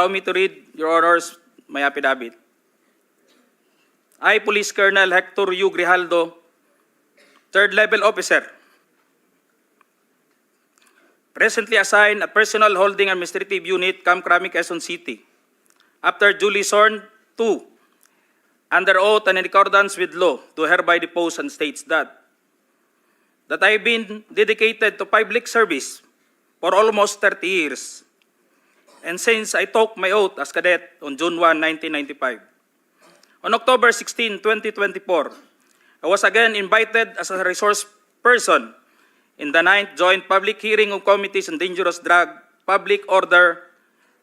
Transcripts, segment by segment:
Allow me to read, Your Honors, my affidavit. I, Police Colonel Hector U. Grijaldo, third level officer, presently assigned at Personal Holding Administrative Unit, Camp Crame, Quezon City, after duly sworn to, under oath and in accordance with law, do hereby depose and states that I have been dedicated to public service for almost 30 years, and since I took my oath as cadet on June 1, 1995. On October 16, 2024, I was again invited as a resource person in the 9th Joint Public Hearing of Committees on Dangerous Drug, Public Order,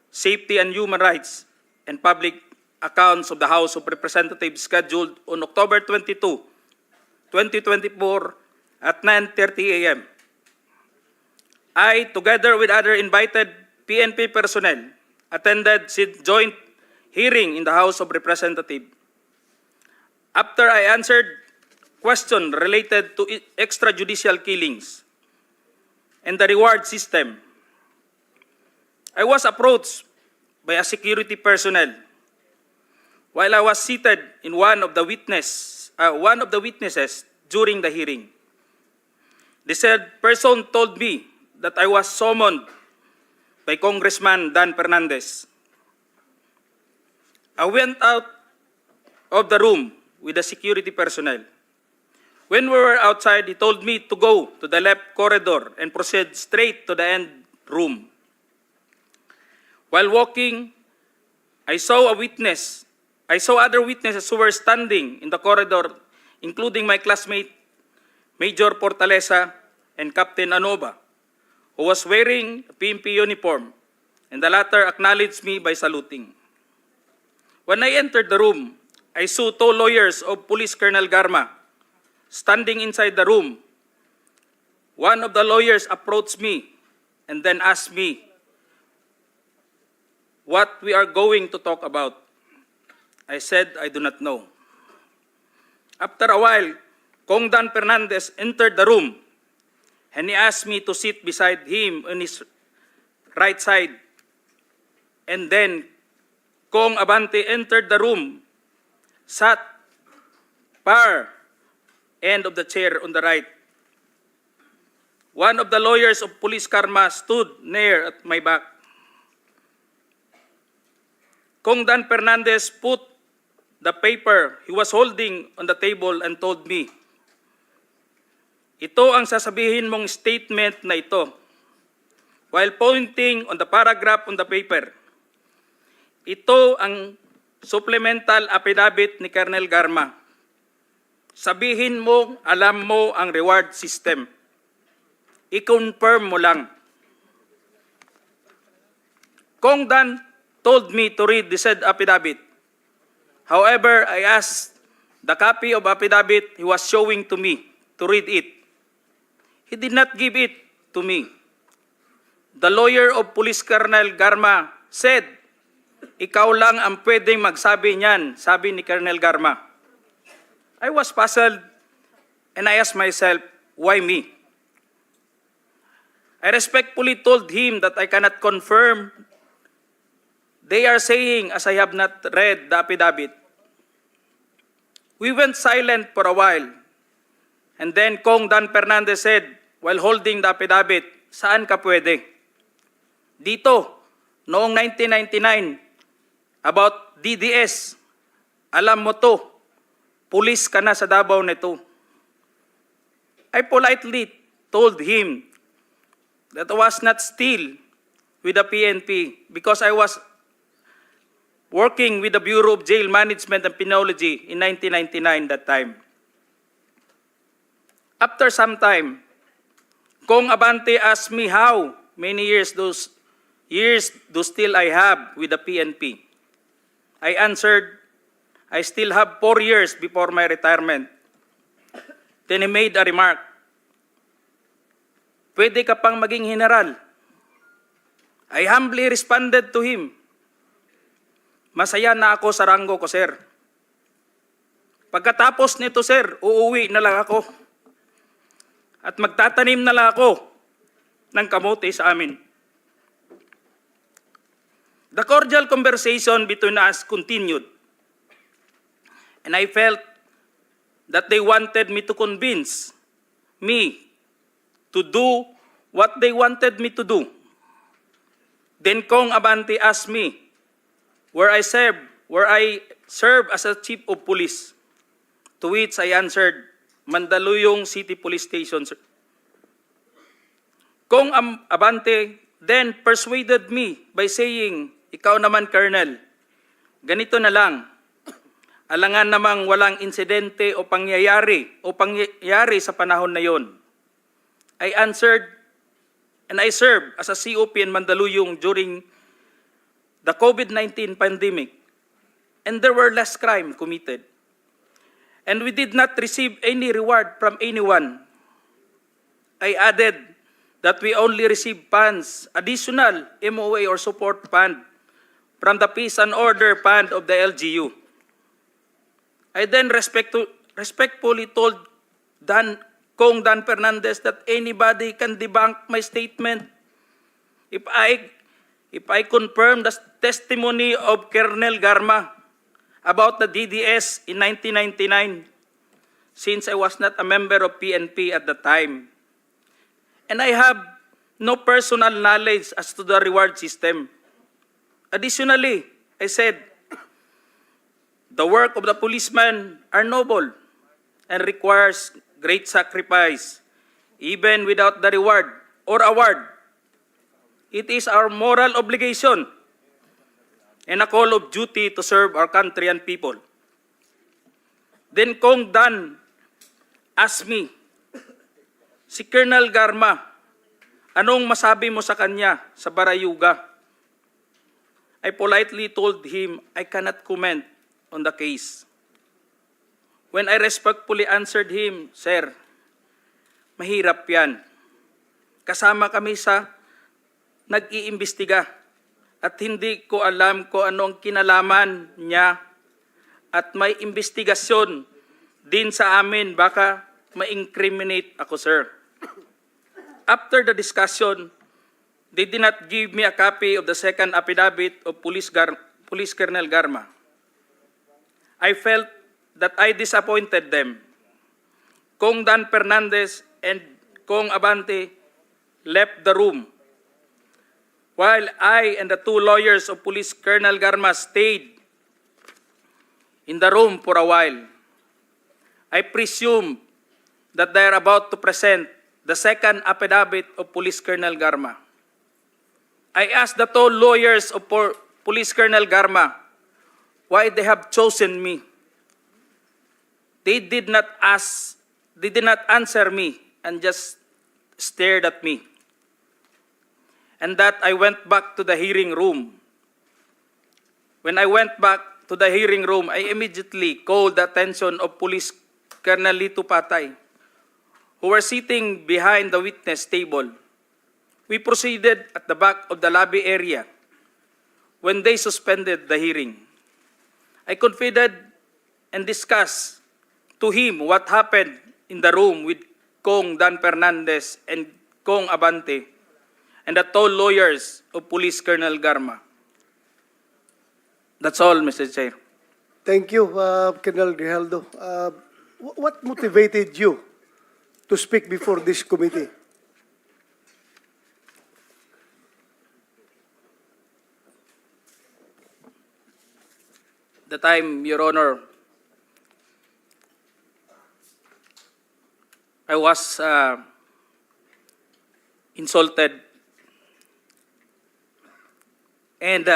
Safety and Human Rights, and Public Accounts of the House of Representatives scheduled on October 22, 2024 at 9:30 a.m. I, together with other invited PNP personnel, attended said joint hearing in the House of Representatives. After I answered questions related to extrajudicial killings and the reward system, I was approached by a security personnel while I was seated in one of the witnesses during the hearing. The said person told me that I was summoned by Congressman Dan Fernandez. I went out of the room with the security personnel. When we were outside, he told me to go to the left corridor and proceed straight to the end room. While walking, I saw other witnesses who were standing in the corridor, including my classmate, Major Portalesa and Captain Anoba, who was wearing a PNP uniform, and the latter acknowledged me by saluting. When I entered the room, I saw two lawyers of Police Colonel Garma standing inside the room. One of the lawyers approached me and then asked me what we are going to talk about. I said, I do not know. After a while, Kong Dan Fernandez entered the room and he asked me to sit beside him on his right side. And then Kong Abante entered the room, sat far end of the chair on the right. One of the lawyers of Police Karma stood near at my back. Kong Dan Fernandez put the paper he was holding on the table and told me, ito ang sasabihin mong statement na ito, while pointing on the paragraph on the paper. Ito ang supplemental affidavit ni Colonel Garma. Sabihin mo, alam mo ang reward system. I-confirm mo lang. Kong Dan told me to read the said affidavit. However, I asked the copy of affidavit he was showing to me to read it. He did not give it to me. The lawyer of Police Colonel Garma said, ikaw lang ang pwedeng magsabi niyan, sabi ni Colonel Garma. I was puzzled and I asked myself, why me? I respectfully told him that I cannot confirm. They are saying as I have not read the affidavit. We went silent for a while. And then Kong Dan Fernandez said, while holding the affidavit, saan ka pwede? Dito, noong 1999, about DDS, alam mo to, pulis ka na sa Davao nito. I politely told him that I was not still with the PNP because I was working with the Bureau of Jail Management and Penology in 1999 that time. After some time, Kong Abante asked me how many years do still I have with the PNP. I answered, I still have 4 years before my retirement. Then he made a remark, pwede ka pang maging general. I humbly responded to him, masaya na ako sa ranggo ko, sir. Pagkatapos nito, sir, uuwi na lang ako. At magtatanim na lang ako ng kamote sa amin. The cordial conversation between us continued, and I felt that they wanted me to convince me to do what they wanted me to do. Then Kong Abante asked me where I serve as a chief of police, to which I answered, Mandaluyong City Police Station, sir. Kong Abante then persuaded me by saying, ikaw naman, Colonel, ganito na lang, alangan namang walang insidente o pangyayari sa panahon na yon. I answered, and I served as a COP in Mandaluyong during the COVID-19 pandemic, and there were less crime committed. And we did not receive any reward from anyone. I added that we only received funds, additional MOA or support fund from the Peace and Order Fund of the LGU. I then respectfully told Kong Dan Fernandez that anybody can debunk my statement if I confirm the testimony of Colonel Garma about the DDS in 1999, since I was not a member of PNP at the time. And I have no personal knowledge as to the reward system. Additionally, I said, the work of the policeman are noble and requires great sacrifice, even without the reward or award. It is our moral obligation and a call of duty to serve our country and people. Then Kong Dan asked me, si Colonel Garma, anong masabi mo sa kanya sa Barayuga? I politely told him I cannot comment on the case. When I respectfully answered him, Sir, mahirap yan. Kasama kami sa nag-iimbestiga at hindi ko alam kung anong kinalaman niya at may investigasyon din sa amin, baka ma-incriminate ako, sir. After the discussion, they did not give me a copy of the second affidavit of Police Colonel Garma. I felt that I disappointed them. Kong Dan Fernandez and Kong Abante left the room, while I and the two lawyers of Police Colonel Garma stayed in the room for a while. I presume that they are about to present the second affidavit of Police Colonel Garma. I asked the two lawyers of Police Colonel Garma why they have chosen me. They did not answer me and just stared at me. And that I went back to the hearing room. When I went back to the hearing room, I immediately called the attention of Police Colonel Lito Patay, who were sitting behind the witness table. We proceeded at the back of the lobby area when they suspended the hearing. I confided and discussed to him what happened in the room with Kong Dan Fernandez and Kong Abante and the two lawyers of Police Colonel Garma. That's all, Mr. Chair. Thank you, Colonel Grijaldo. What motivated you to speak before this committee? The time, Your Honor, I was insulted and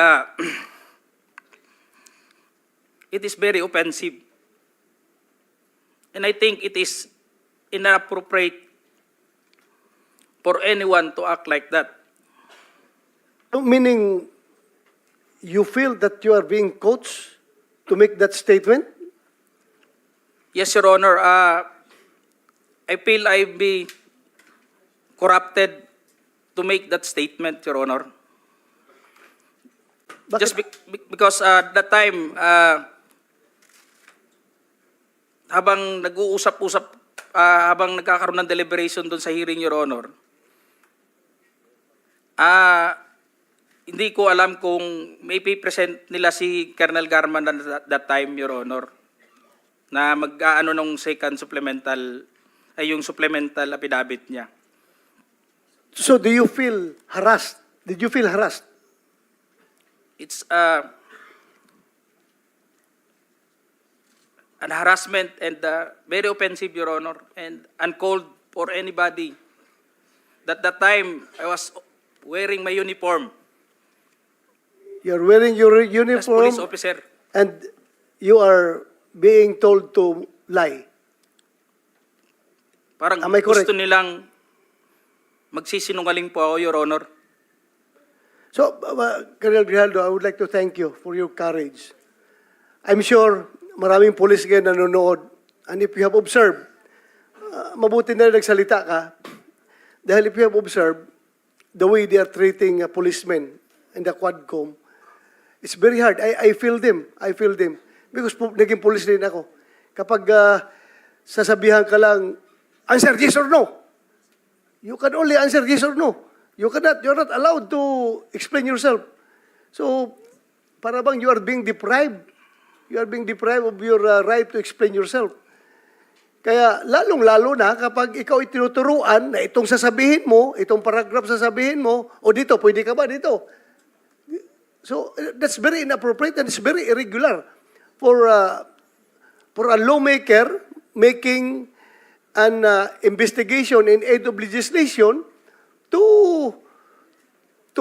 it is very offensive. And I think it is inappropriate for anyone to act like that. Meaning, you feel that you are being coached to make that statement? Yes, Your Honor. I feel I've been corrupted to make that statement, Your Honor. Bakit? Just because that time, habang nag-uusap-usap, habang nagkakaroon ng deliberation doon sa hearing, Your Honor, hindi ko alam kung may present nila si Colonel Garman at that time, Your Honor, na mag-aano nung second supplemental, ay yung supplemental affidavit niya. So do you feel harassed? Did you feel harassed? It's an harassment and very offensive, Your Honor, and uncalled for anybody. That time, I was wearing my uniform You're wearing your as uniform police officer. and you are being told to lie. Parang Am I correct? gusto nilang magsisinungaling po ako, Your Honor. So, Colonel Grijaldo, I would like to thank you for your courage. I'm sure maraming police ngayon nanonood. And if you have observed, mabuti na nagsalita ka. Dahil if you have observed, the way they are treating policemen in the Quadcom, it's very hard. I feel them. I feel them. Because naging police din ako. Kapag sasabihan ka lang, answer yes or no. You can only answer yes or no. You're not allowed to explain yourself. So, para bang you are being deprived. You are being deprived of your right to explain yourself. Kaya lalong-lalo na kapag ikaw itinuturuan na itong sasabihin mo, itong paragraph sasabihin mo, o dito, pwede ka ba dito? So, that's very inappropriate and it's very irregular for a lawmaker making an investigation in aid of legislation to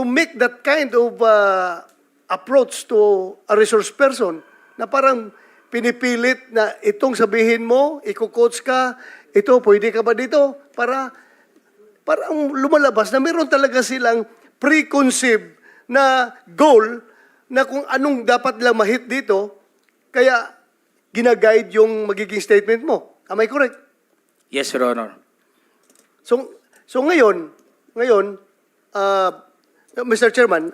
make that kind of approach to a resource person na parang pinipilit na itong sabihin mo, iko-coach ka, ito, pwede ka ba dito? Parang lumalabas na meron talaga silang preconceived na goal na kung anong dapat lang mahit dito, kaya ginaguide yung magiging statement mo. Am I correct? Yes, Your Honor. So ngayon, Mr. Chairman,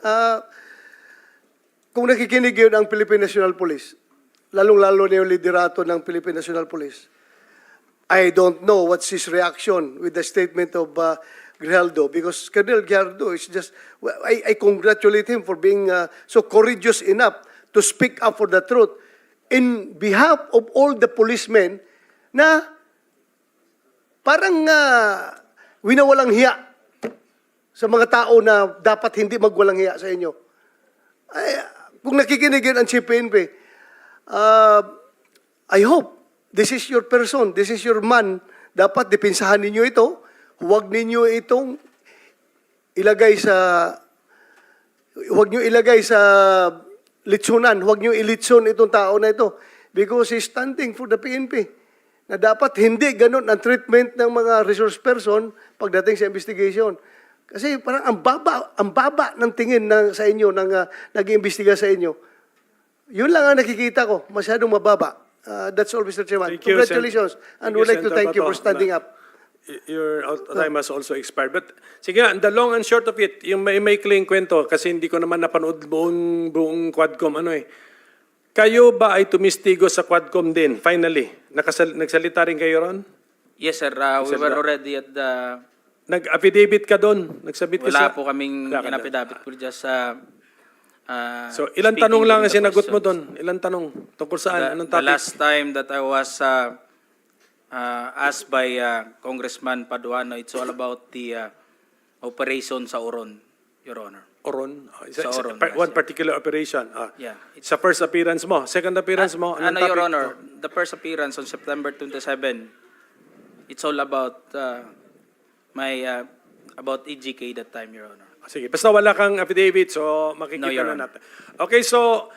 kung nakikinig yun ang Philippine National Police, lalong-lalo na yung liderato ng Philippine National Police, I don't know what's his reaction with the statement of Grijaldo, because Colonel Grijaldo is just, I congratulate him for being so courageous enough to speak up for the truth in behalf of all the policemen na parang winawalang hiya sa mga tao na dapat hindi magwalang hiya sa inyo. Ay, kung nakikinig yun ang CPNP, I hope this is your person, this is your man. Dapat dipinsahan ninyo ito. Huwag ninyo itong ilagay sa litsunan. Huwag nyo ilitson itong tao na ito. Because he's standing for the PNP. Na dapat hindi ganun ang treatment ng mga resource person pagdating sa investigation. Kasi parang ang baba ng tingin sa inyo, ng nag-iimbestiga sa inyo. Yun lang ang nakikita ko, masyadong mababa. That's all, Mr. Chairman. Thank you, Congratulations. And we'd like to thank you for standing up. Your time has also expired. But sige nga, the long and short of it, yung may clean kwento, kasi hindi ko naman napanood buong Quadcom, Kayo ba ay tumistigo sa Quadcom din, finally? Nagsalita rin kayo ron? Yes, sir. We were already at the... Nag-affidavit ka doon? Nagsabit ka Wala po kaming Wala ka in-affidavit. We're just So, ilang speaking tanong lang from ang the sinagot mo questions. doon? Ilang tanong? Tungkol saan? Anong The topic? last time that I was asked by Congressman Paduano, it's all about the operation sa Oron, Your Honor. Oron? Sa Oron, One yes, particular operation? Yeah. Sa first appearance mo? Second appearance mo? Anong Your topic? Honor, the first appearance on September 27, it's all about about EGK that time, Your Honor. Sige, basta wala kang affidavit, so makikita No, Your na Honor. natin. Okay, so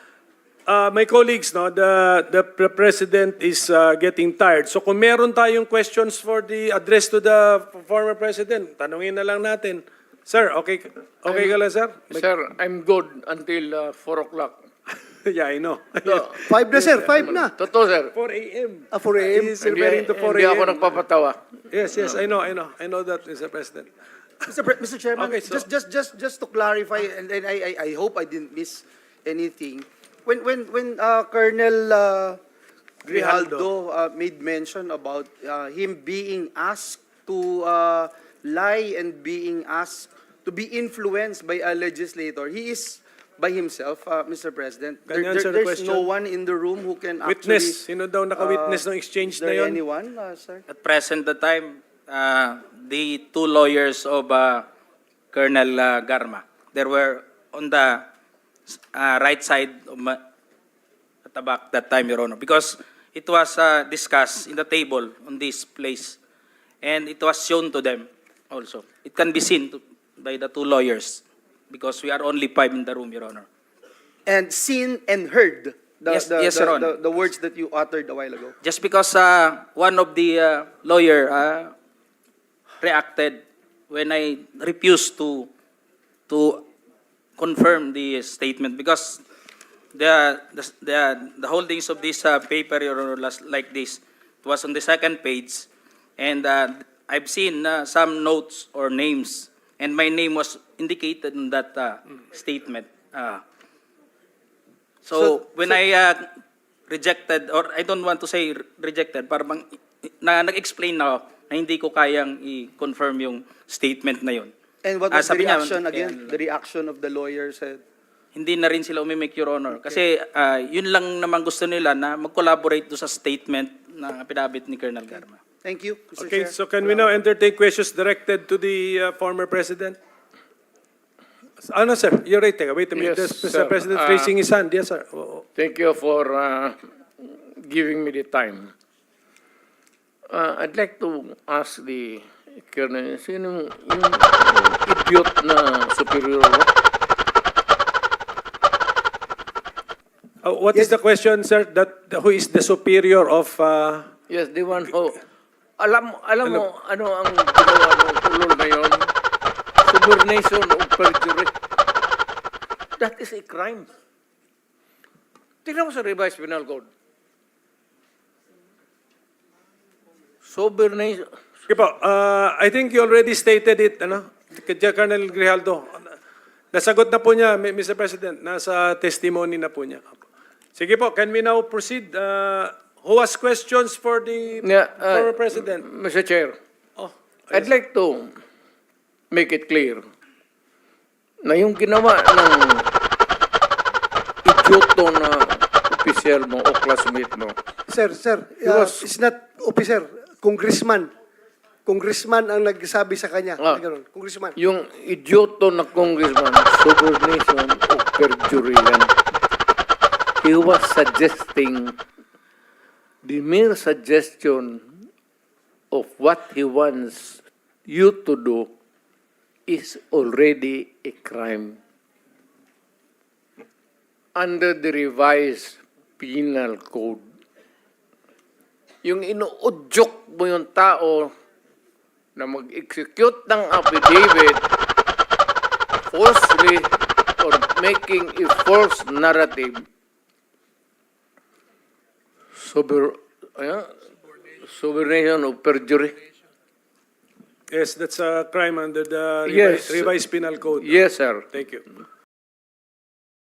my colleagues, the President is getting tired. So kung meron tayong questions for the address to the former President, tanungin na lang natin. Sir, okay ka lang, sir? Sir, I'm good until 4 o'clock. Yeah, I know. No, 5 na, sir. 5 na. totoo, sir. 4 a.m. 4 a.m. He's referring to 4 Hindi ako a.m. nagpapatawa. Yes, I know that, Mr. President. Mr. Chairman, Okay, so- just to clarify, and I hope I didn't miss anything. When Colonel Grijaldo made mention about him being asked to lie and being asked to be influenced by a legislator. He is by himself, Mr. President. Can you answer the There's question? no one in the room who can Witness. actually... Sino daw naka-witness ng exchange Is na there yon? anyone, sir? At present the time, the two lawyers of Colonel Garma, they were on the right side of at the back that time, Your Honor, because it was discussed in the table on this place, and it was shown to them also. It can be seen by the two lawyers, because we are only 5 in the room, Your Honor. And seen and heard Yes, Your Honor. the words that you uttered a while ago. Just because one of the lawyer reacted when I refused to confirm the statement, because the holdings of this paper, Your Honor, like this, it was on the second page, and I've seen some notes or names, and my name was indicated in that statement. So when I rejected, or I don't want to say rejected, parang nag-explain na ako na hindi ko kayang i-confirm yung statement na yun. And what was the Sabi niya, reaction again? kaya- The reaction of the lawyer said, Hindi na rin sila umimik, Your Honor. Kasi yun lang naman gusto nila na mag-collaborate do sa statement na pinabit ni Colonel Garma. thank you, Mr. Okay, Chair. so can we now entertain questions directed to the former president? Ano, sir? You're right. Wait a minute. Yes, There's sir. Mr. President raising his hand. Yes, sir. Thank you for giving me the time. I'd like to ask the Colonel, sino yung idiot na superior? What is the question, sir? Who is the superior of... Yes, the one who... Alam mo, ano ang ginawa ng tulol na yun? Subornation of perjury. That is a crime. Tingnan mo sa revised penal code. Subornation... Okay po, I think you already stated it, ano? Kay Colonel Grijaldo. Nasagot na po niya, Mr. President. Nasa testimony na po niya. Sige po, can we now proceed? Who has questions for the former President? Mr. Chair, Oh, I'd like to make it clear na yung ginawa ng idioto na opisyal mo o classmate mo. Sir, it's not officer, congressman. Congressman ang nagsabi sa kanya. Ganun, congressman. Yung idioto na congressman, subordination of perjury yan. He was suggesting, the mere suggestion of what he wants you to do is already a crime. Under the revised penal code, yung inuudyok mo yung tao na mag-execute ng affidavit falsely or making a false narrative, subornation of perjury. yes, that's a crime under the Yes. revised penal code. Yes, sir. Thank you.